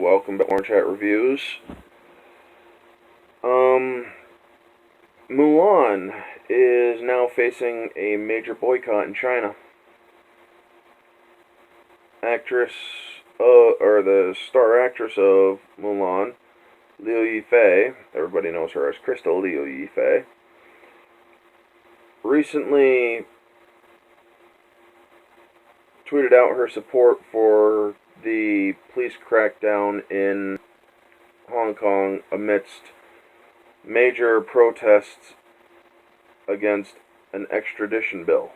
welcome to Orange Hat Reviews. Mulan is now facing a major boycott in China. The star actress of Mulan, Liu Yifei, everybody knows her as Crystal Liu Yifei, recently tweeted out her support for the police crackdown in Hong Kong amidst major protests against an extradition bill.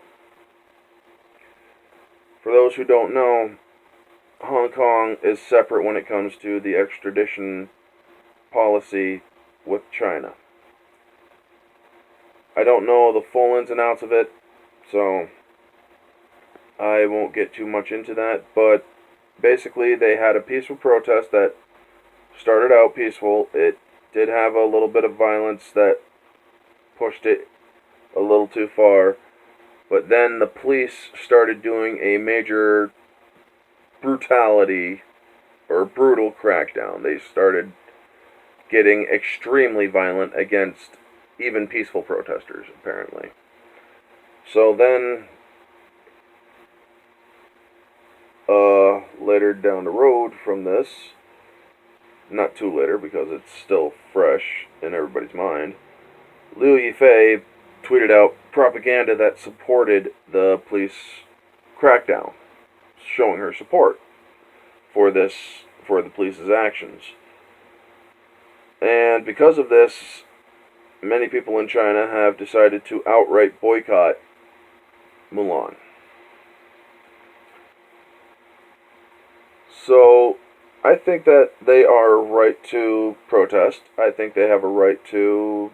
For those who don't know, Hong Kong is separate when it comes to the extradition policy with China. I don't know the full ins and outs of it, so I won't get too much into that, but basically they had a peaceful protest that started out peaceful. It did have a little bit of violence that pushed it a little too far, but then the police started doing a major brutal crackdown. They started getting extremely violent against even peaceful protesters, apparently. So then, later down the road from this, not too later because it's still fresh in everybody's mind, Liu Yifei tweeted out propaganda that supported the police crackdown, showing her support for the police's actions. And because of this, many people in China have decided to outright boycott Mulan. So, I think that they are right to protest. I think they have a right to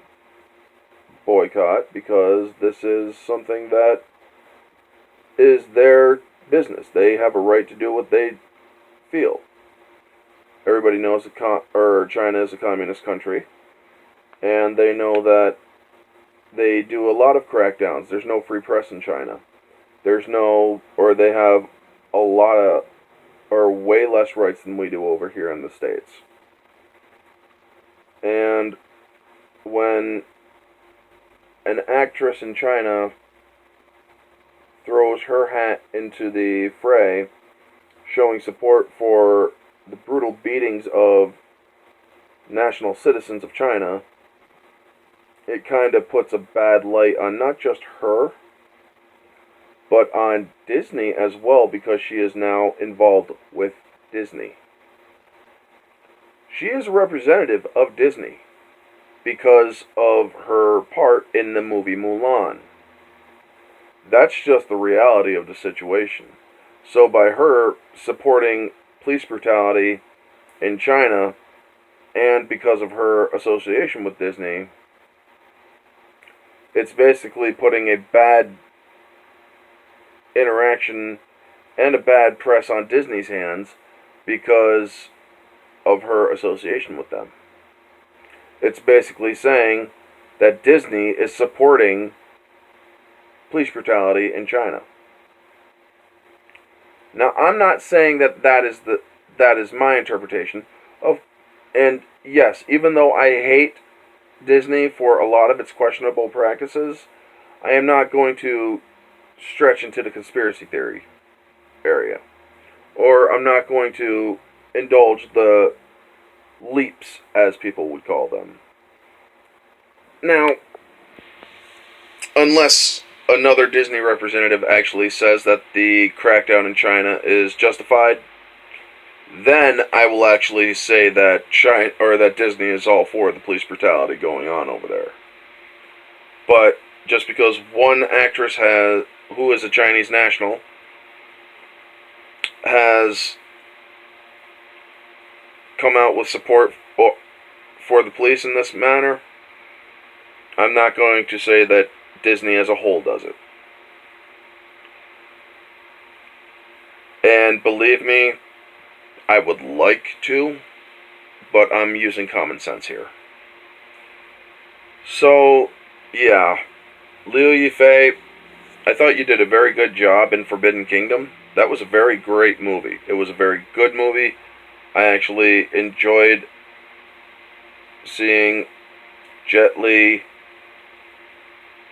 boycott because this is something that is their business. They have a right to do what they feel. Everybody knows China is a communist country, and they know that they do a lot of crackdowns. There's no free press in China. They have a lot of, or way less rights than we do over here in the States. And when an actress in China throws her hat into the fray, showing support for the brutal beatings of national citizens of China, it kind of puts a bad light on not just her, but on Disney as well, because she is now involved with Disney. She is a representative of Disney because of her part in the movie Mulan. That's just the reality of the situation. So by her supporting police brutality in China, and because of her association with Disney, it's basically putting a bad interaction and a bad press on Disney's hands because of her association with them. It's basically saying that Disney is supporting police brutality in China. Now, I'm not saying that is my interpretation of, and yes, even though I hate Disney for a lot of its questionable practices, I am not going to stretch into the conspiracy theory area, or I'm not going to indulge the leaps, as people would call them. Now, unless another Disney representative actually says that the crackdown in China is justified, then I will actually say that that Disney is all for the police brutality going on over there. But just because one actress who is a Chinese national, has come out with support for the police in this manner, I'm not going to say that Disney as a whole does it. And believe me, I would like to, but I'm using common sense here. So, yeah, Liu Yifei, I thought you did a very good job in Forbidden Kingdom. That was a very great movie. It was a very good movie. I actually enjoyed seeing Jet Li,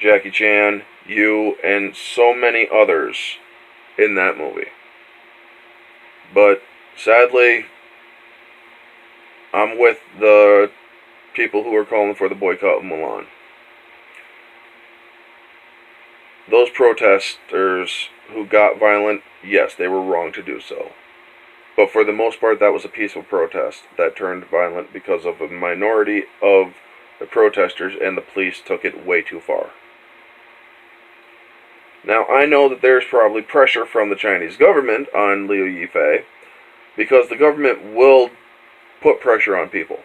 Jackie Chan, you, and so many others in that movie. But sadly, I'm with the people who are calling for the boycott of Mulan. Those protesters who got violent, yes, they were wrong to do so. But for the most part, that was a peaceful protest that turned violent because of a minority of the protesters, and the police took it way too far. Now, I know that there's probably pressure from the Chinese government on Liu Yifei, because the government will put pressure on people.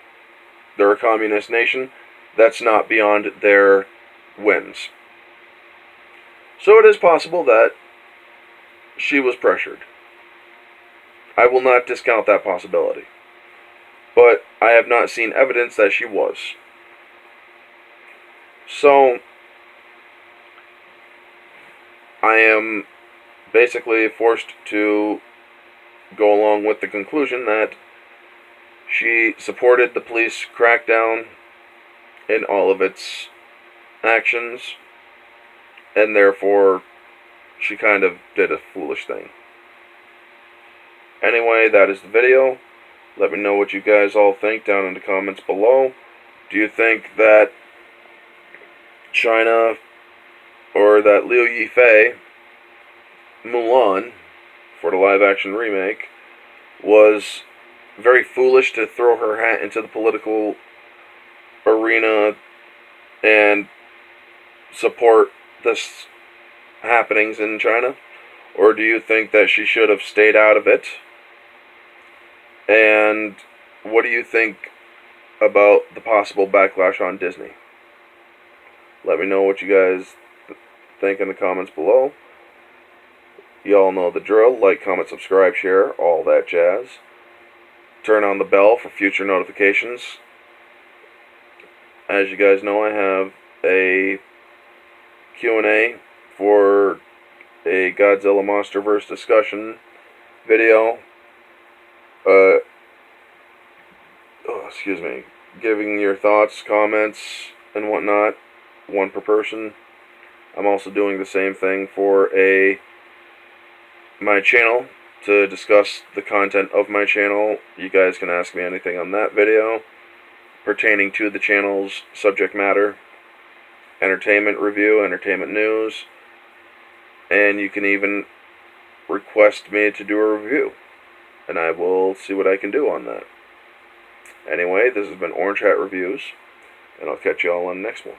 They're a communist nation. That's not beyond their whims. So it is possible that she was pressured. I will not discount that possibility. But I have not seen evidence that she was. So, I am basically forced to go along with the conclusion that she supported the police crackdown in all of its actions, and therefore she kind of did a foolish thing. Anyway, that is the video. Let me know what you guys all think down in the comments below. Do you think that China, or that Liu Yifei, Mulan, for the live-action remake, was very foolish to throw her hat into the political arena and support this happenings in China? Or do you think that she should have stayed out of it? And what do you think about the possible backlash on Disney? Let me know what you guys think in the comments below. Y'all know the drill. Like, comment, subscribe, share, all that jazz. Turn on the bell for future notifications. As you guys know, I have a Q&A for a Godzilla Monsterverse discussion video. Giving your thoughts, comments, and whatnot, one per person. I'm also doing the same thing for my channel to discuss the content of my channel. You guys can ask me anything on that video pertaining to the channel's subject matter, entertainment review, entertainment news, and you can even request me to do a review, and I will see what I can do on that. Anyway, this has been Orange Hat Reviews, and I'll catch you all on the next one.